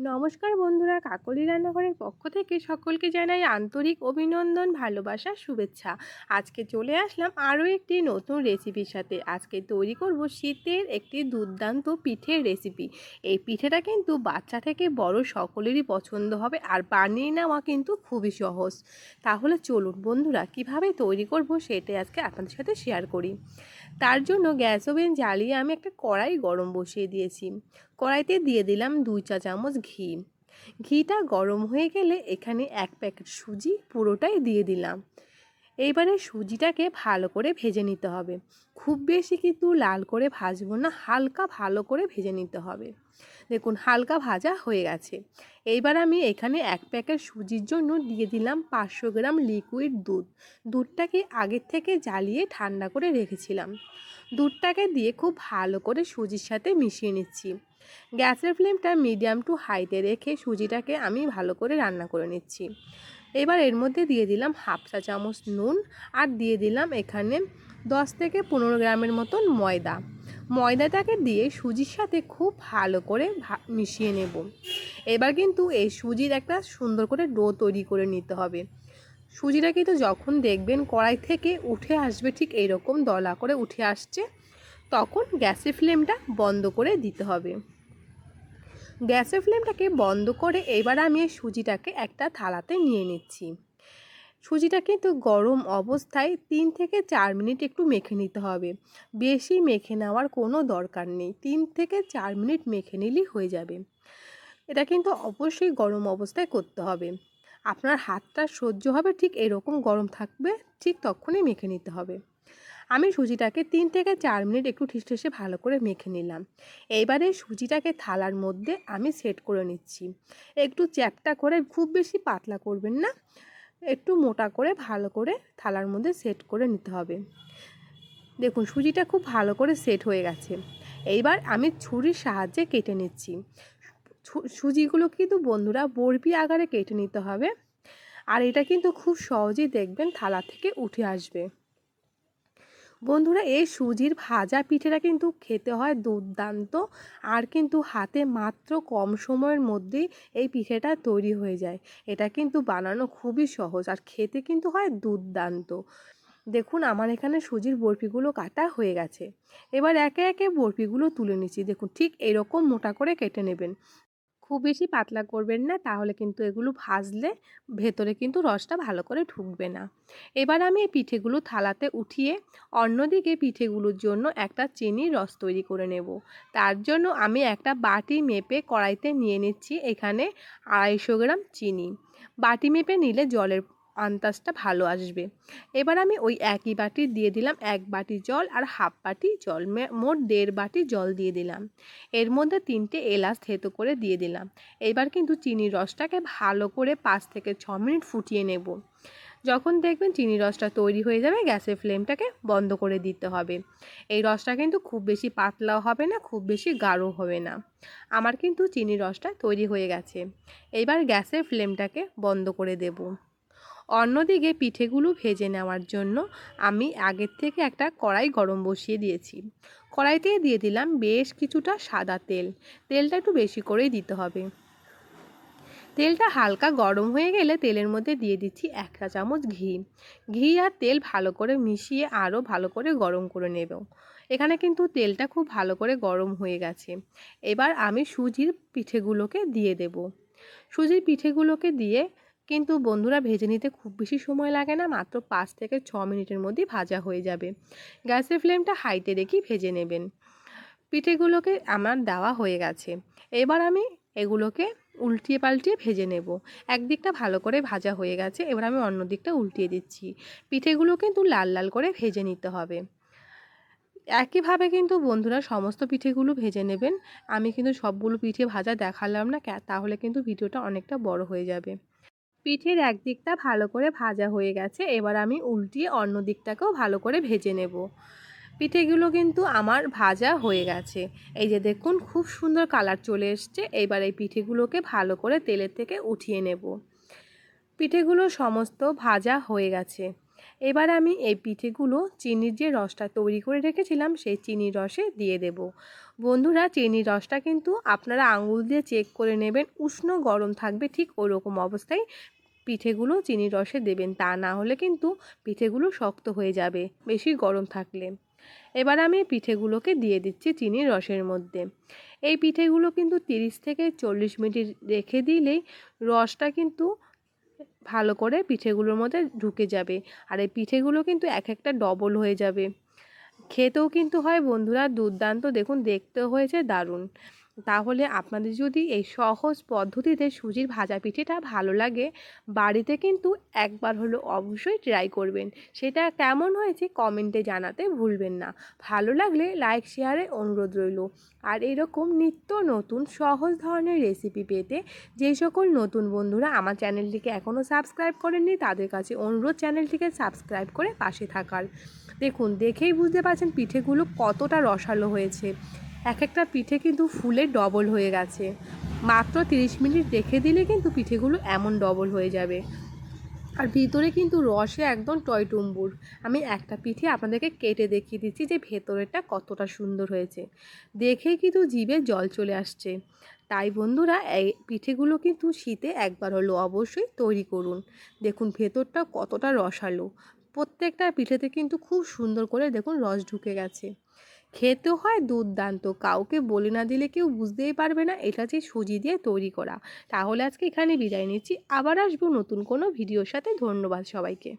নমস্কার বন্ধুরা, কাকলি রান্নাঘরের পক্ষ থেকে সকলকে জানাই আন্তরিক অভিনন্দন, ভালোবাসা, শুভেচ্ছা। আজকে চলে আসলাম আরও একটি নতুন রেসিপির সাথে। আজকে তৈরি করব শীতের একটি দুর্দান্ত পিঠের রেসিপি। এই পিঠেটা কিন্তু বাচ্চা থেকে বড় সকলেরই পছন্দ হবে, আর বানিয়ে নেওয়া কিন্তু খুবই সহজ। তাহলে চলুন বন্ধুরা, কিভাবে তৈরি করব সেটাই আজকে আপনাদের সাথে শেয়ার করি। তার জন্য গ্যাস ওভেন জ্বালিয়ে আমি একটা কড়াই গরম বসিয়ে দিয়েছি। কড়াইতে দিয়ে দিলাম 2 চা চামচ ঘি। ঘিটা গরম হয়ে গেলে এখানে 1 প্যাকেট সুজি পুরোটাই দিয়ে দিলাম। এইবারে সুজিটাকে ভালো করে ভেজে নিতে হবে। খুব বেশি কিন্তু লাল করে ভাজবো না, হালকা ভালো করে ভেজে নিতে হবে। দেখুন হালকা ভাজা হয়ে গেছে। এইবার আমি এখানে 1 প্যাকেট সুজির জন্য দিয়ে দিলাম 500 গ্রাম লিকুইড দুধ। দুধটাকে আগের থেকে জ্বালিয়ে ঠান্ডা করে রেখেছিলাম। দুধটাকে দিয়ে খুব ভালো করে সুজির সাথে মিশিয়ে নিচ্ছি। গ্যাসের ফ্লেমটা মিডিয়াম টু হাইতে রেখে সুজিটাকে আমি ভালো করে রান্না করে নিচ্ছি। এবার এর মধ্যে দিয়ে দিলাম 1/2 চা চামচ নুন, আর দিয়ে দিলাম এখানে 10 থেকে 15 গ্রামের মতন ময়দা। ময়দাটাকে দিয়ে সুজির সাথে খুব ভালো করে মিশিয়ে নেব। এবার কিন্তু এই সুজির একটা সুন্দর করে ডো তৈরি করে নিতে হবে। সুজিটা কিন্তু যখন দেখবেন কড়াই থেকে উঠে আসবে, ঠিক এইরকম দলা করে উঠে আসছে, তখন গ্যাসের ফ্লেমটা বন্ধ করে দিতে হবে। গ্যাসের ফ্লেমটাকে বন্ধ করে এবার আমি এই সুজিটাকে একটা থালাতে নিয়ে নিচ্ছি। সুজিটা কিন্তু গরম অবস্থায় 3 থেকে 4 মিনিট একটু মেখে নিতে হবে। বেশি মেখে নেওয়ার কোনো দরকার নেই, 3 থেকে 4 মিনিট মেখে নিলেই হয়ে যাবে। এটা কিন্তু অবশ্যই গরম অবস্থায় করতে হবে। আপনার হাতটা সহ্য হবে ঠিক এরকম গরম থাকবে, ঠিক তখনই মেখে নিতে হবে। আমি সুজিটাকে 3 থেকে 4 মিনিট একটু ঠিসঠেসে ভালো করে মেখে নিলাম। এইবারে সুজিটাকে থালার মধ্যে আমি সেট করে নিচ্ছি। একটু চ্যাপ্টা করে, খুব বেশি পাতলা করবেন না, একটু মোটা করে ভালো করে থালার মধ্যে সেট করে নিতে হবে। দেখুন সুজিটা খুব ভালো করে সেট হয়ে গেছে। এইবার আমি ছুরির সাহায্যে কেটে নিচ্ছি। সুজিগুলো কিন্তু বন্ধুরা বরফি আকারে কেটে নিতে হবে, আর এটা কিন্তু খুব সহজেই দেখবেন থালা থেকে উঠে আসবে। বন্ধুরা এই সুজির ভাজা পিঠেটা কিন্তু খেতে হয় দুর্দান্ত, আর কিন্তু হাতে মাত্র কম সময়ের মধ্যেই এই পিঠেটা তৈরি হয়ে যায়। এটা কিন্তু বানানো খুবই সহজ, আর খেতে কিন্তু হয় দুর্দান্ত। দেখুন আমার এখানে সুজির বরফিগুলো কাটা হয়ে গেছে। এবার একে একে বরফিগুলো তুলে নিচ্ছি। দেখুন ঠিক এরকম মোটা করে কেটে নেবেন, খুব বেশি পাতলা করবেন না, তাহলে কিন্তু এগুলো ভাজলে ভেতরে কিন্তু রসটা ভালো করে ঢুকবে না। এবার আমি এই পিঠেগুলো থালাতে উঠিয়ে অন্যদিকে পিঠেগুলোর জন্য একটা চিনির রস তৈরি করে নেব। তার জন্য আমি একটা বাটি মেপে কড়াইতে নিয়ে নিচ্ছি এখানে 250 গ্রাম চিনি। বাটি মেপে নিলে জলের আন্দাজটা ভালো আসবে। এবার আমি ওই একই বাটি দিয়ে দিলাম 1 বাটি জল, আর হাফ বাটি জল, মোট 1.5 বাটি জল দিয়ে দিলাম। এর মধ্যে 3টে এলাচ থেতো করে দিয়ে দিলাম। এবার কিন্তু চিনির রসটাকে ভালো করে 5 থেকে 6 মিনিট ফুটিয়ে নেব। যখন দেখবেন চিনির রসটা তৈরি হয়ে যাবে, গ্যাসের ফ্লেমটাকে বন্ধ করে দিতে হবে। এই রসটা কিন্তু খুব বেশি পাতলাও হবে না, খুব বেশি গাঢ় হবে না। আমার কিন্তু চিনির রসটা তৈরি হয়ে গেছে। এবার গ্যাসের ফ্লেমটাকে বন্ধ করে দেব। অন্যদিকে পিঠেগুলো ভেজে নেওয়ার জন্য আমি আগের থেকে একটা কড়াই গরম বসিয়ে দিয়েছি। কড়াইতে দিয়ে দিলাম বেশ কিছুটা সাদা তেল। তেলটা একটু বেশি করেই দিতে হবে। তেলটা হালকা গরম হয়ে গেলে তেলের মধ্যে দিয়ে দিচ্ছি 1 চা চামচ ঘি। ঘি আর তেল ভালো করে মিশিয়ে আরও ভালো করে গরম করে নেব। এখানে কিন্তু তেলটা খুব ভালো করে গরম হয়ে গেছে। এবার আমি সুজির পিঠেগুলোকে দিয়ে দেব। সুজির পিঠেগুলোকে দিয়ে কিন্তু বন্ধুরা ভেজে নিতে খুব বেশি সময় লাগে না, মাত্র 5 থেকে 6 মিনিটের মধ্যেই ভাজা হয়ে যাবে। গ্যাসের ফ্লেমটা হাইতে রেখেই ভেজে নেবেন। পিঠেগুলোকে আমার দেওয়া হয়ে গেছে। এবার আমি এগুলোকে উল্টিয়ে পাল্টিয়ে ভেজে নেব। একদিকটা ভালো করে ভাজা হয়ে গেছে, এবার আমি অন্য দিকটা উল্টিয়ে দিচ্ছি। পিঠেগুলো কিন্তু লাল লাল করে ভেজে নিতে হবে। একইভাবে কিন্তু বন্ধুরা সমস্ত পিঠেগুলো ভেজে নেবেন। আমি কিন্তু সবগুলো পিঠে ভাজা দেখালাম না, তাহলে কিন্তু ভিডিওটা অনেকটা বড় হয়ে যাবে। পিঠের একদিকটা ভালো করে ভাজা হয়ে গেছে, এবার আমি উল্টিয়ে অন্য দিকটাকেও ভালো করে ভেজে নেব। পিঠেগুলো কিন্তু আমার ভাজা হয়ে গেছে। এই যে দেখুন খুব সুন্দর কালার চলে এসছে। এবার এই পিঠেগুলোকে ভালো করে তেলের থেকে উঠিয়ে নেব। পিঠেগুলো সমস্ত ভাজা হয়ে গেছে। এবার আমি এই পিঠেগুলো চিনির যে রসটা তৈরি করে রেখেছিলাম সেই চিনির রসে দিয়ে দেব। বন্ধুরা, চিনির রসটা কিন্তু আপনারা আঙুল দিয়ে চেক করে নেবেন, উষ্ণ গরম থাকবে ঠিক ওরকম অবস্থায় পিঠেগুলো চিনির রসে দেবেন, তা না হলে কিন্তু পিঠেগুলো শক্ত হয়ে যাবে বেশি গরম থাকলে। এবার আমি পিঠেগুলোকে দিয়ে দিচ্ছি চিনির রসের মধ্যে। এই পিঠেগুলো কিন্তু 30 থেকে 40 মিনিট রেখে দিলেই রসটা কিন্তু ভালো করে পিঠেগুলোর মধ্যে ঢুকে যাবে, আর এই পিঠেগুলো কিন্তু এক একটা ডবল হয়ে যাবে। খেতেও কিন্তু হয় বন্ধুরা দুর্দান্ত, দেখুন দেখতেও হয়েছে দারুণ। তাহলে আপনাদের যদি এই সহজ পদ্ধতিতে সুজির ভাজা পিঠেটা ভালো লাগে, বাড়িতে কিন্তু একবার হলো অবশ্যই ট্রাই করবেন। সেটা কেমন হয়েছে কমেন্টে জানাতে ভুলবেন না। ভালো লাগলে লাইক শেয়ারে অনুরোধ রইল। আর এরকম নিত্য নতুন সহজ ধরনের রেসিপি পেতে যে সকল নতুন বন্ধুরা আমার চ্যানেলটিকে এখনও সাবস্ক্রাইব করেননি তাদের কাছে অনুরোধ চ্যানেলটিকে সাবস্ক্রাইব করে পাশে থাকার। দেখুন, দেখেই বুঝতে পারছেন পিঠেগুলো কতটা রসালো হয়েছে। এক একটা পিঠে কিন্তু ফুলে ডবল হয়ে গেছে। মাত্র 30 মিনিট রেখে দিলে কিন্তু পিঠেগুলো এমন ডবল হয়ে যাবে, আর ভিতরে কিন্তু রসে একদম টয়টুম্বুর। আমি একটা পিঠে আপনাদেরকে কেটে দেখিয়ে দিচ্ছি যে ভেতরেরটা কতটা সুন্দর হয়েছে। দেখেই কিন্তু জিভে জল চলে আসছে। তাই বন্ধুরা, এই পিঠেগুলো কিন্তু শীতে একবার হলো অবশ্যই তৈরি করুন। দেখুন ভেতরটা কতটা রসালো, প্রত্যেকটা পিঠেতে কিন্তু খুব সুন্দর করে দেখুন রস ঢুকে গেছে। খেতেও হয় দুর্দান্ত, কাউকে বলে না দিলে কেউ বুঝতেই পারবে না এটা যে সুজি দিয়ে তৈরি করা। তাহলে আজকে এখানে বিদায় নিচ্ছি, আবার আসবো নতুন কোনো ভিডিওর সাথে। ধন্যবাদ সবাইকে।